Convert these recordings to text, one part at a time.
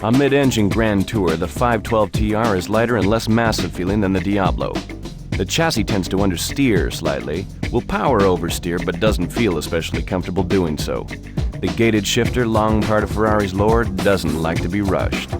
A mid-engine Grand Tour, the 512TR is lighter and less massive feeling than the Diablo. The chassis tends to understeer slightly, will power oversteer but doesn't feel especially comfortable doing so. The gated shifter, long part of Ferrari's lore, doesn't like to be rushed.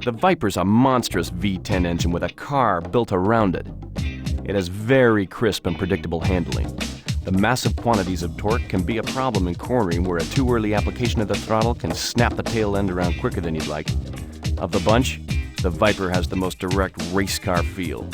The Viper's a monstrous V10 engine with a car built around it. It has very crisp and predictable handling. The massive quantities of torque can be a problem in cornering where a too early application of the throttle can snap the tail end around quicker than you'd like. Of the bunch, the Viper has the most direct race car feel.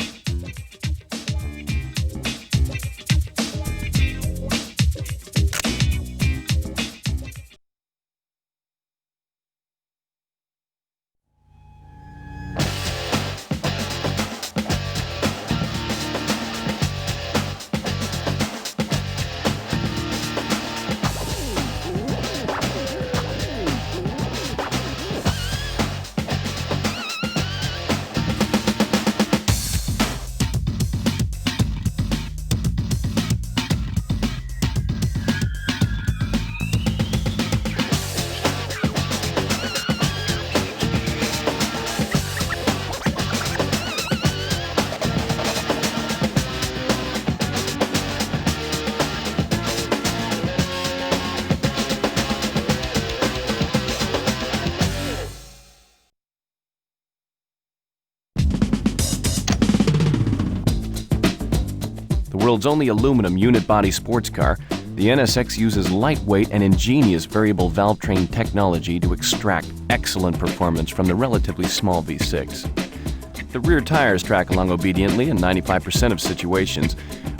The world's only aluminum unit body sports car, the NSX uses lightweight and ingenious variable valve train technology to extract excellent performance from the relatively small V6. The rear tires track along obediently in 95% of situations,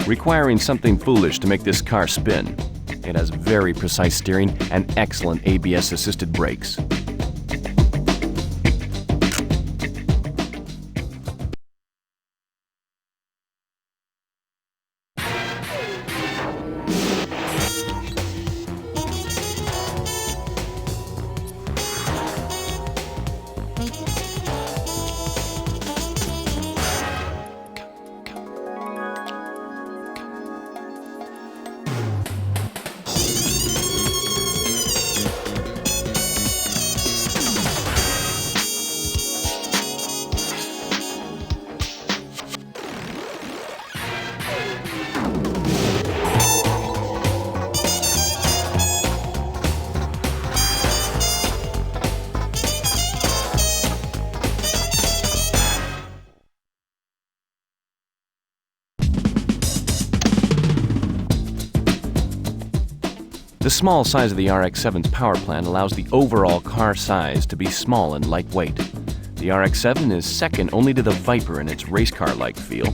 requiring something foolish to make this car spin. It has very precise steering and excellent ABS-assisted brakes. The small size of the RX-7's power plant allows the overall car size to be small and lightweight. The RX-7 is second only to the Viper in its race car-like feel.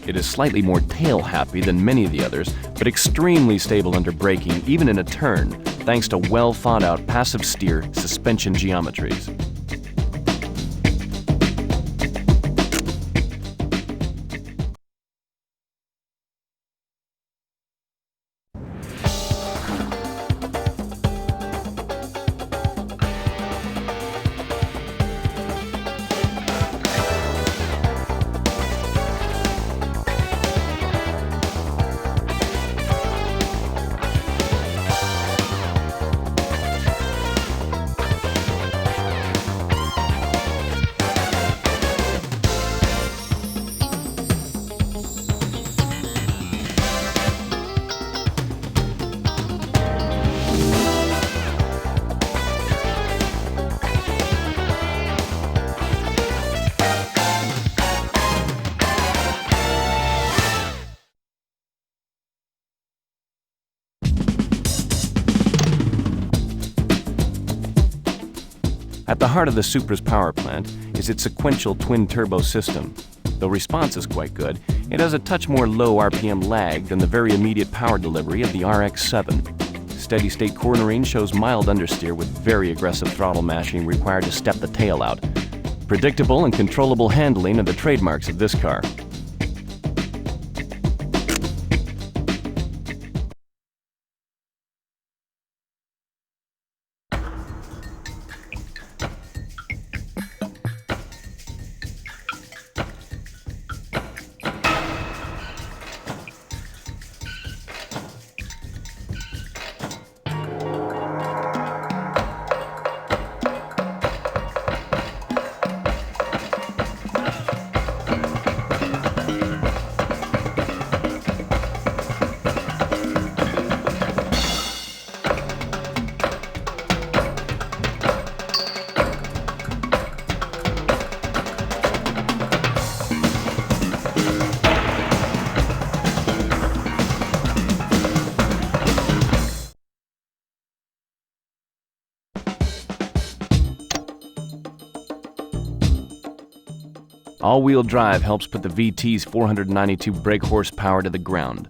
It is slightly more tail-happy than many of the others, but extremely stable under braking, even in a turn, thanks to well-thought-out passive steer suspension geometries. the heart of the Supra's power plant is its sequential twin-turbo system. Though response is quite good, it has a touch more low RPM lag than the very immediate power delivery of the RX-7. Steady-state cornering shows mild understeer with very aggressive throttle mashing required to step the tail out. Predictable and controllable handling are the trademarks of this car. All-wheel drive helps put the VT's 492 brake horsepower to the ground.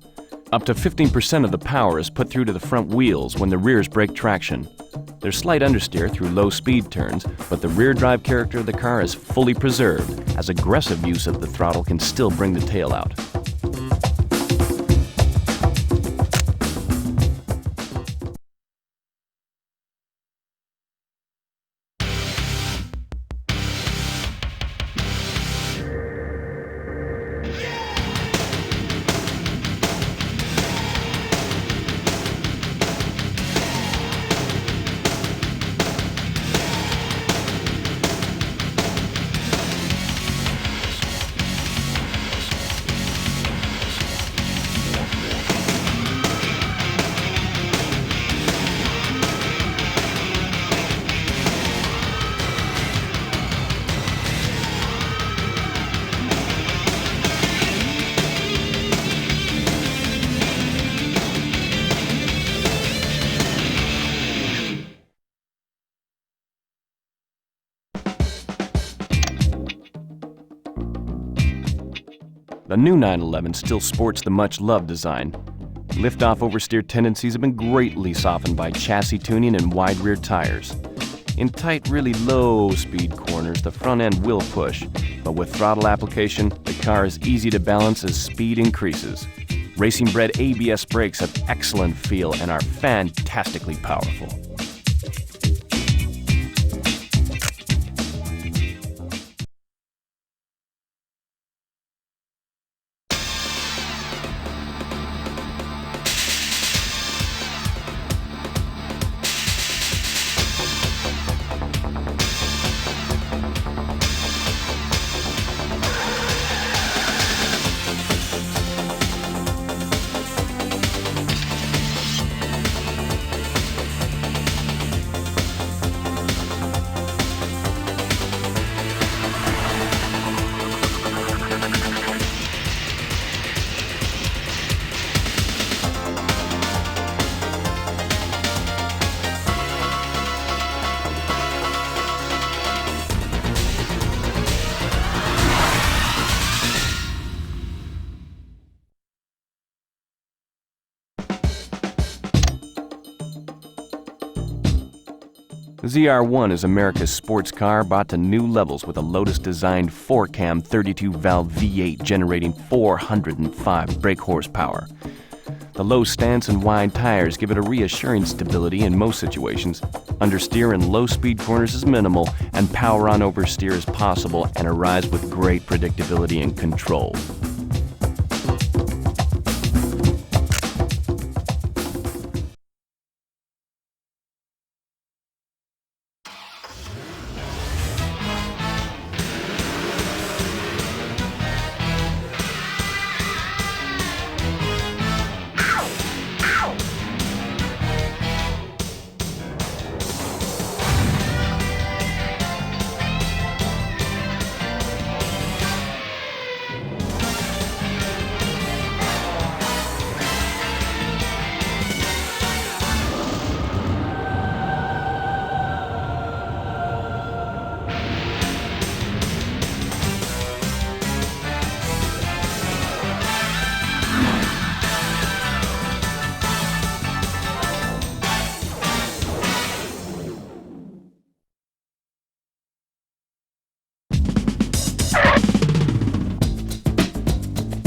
Up to 15% of the power is put through to the front wheels when the rears break traction. There's slight understeer through low-speed turns, but the rear drive character of the car is fully preserved, as aggressive use of the throttle can still bring the tail out. The new 911 still sports the much-loved design. Lift-off oversteer tendencies have been greatly softened by chassis tuning and wide rear tires. In tight, really low-speed corners, the front end will push, but with throttle application, the car is easy to balance as speed increases. Racing-bred ABS brakes have excellent feel and are fantastically powerful. The ZR1 is America's sports car brought to new levels with a Lotus-designed 4-cam 32-valve V8 generating 405 brake horsepower. The low stance and wide tires give it a reassuring stability in most situations. Understeer in low-speed corners is minimal, and power on oversteer is possible and arrives with great predictability and control.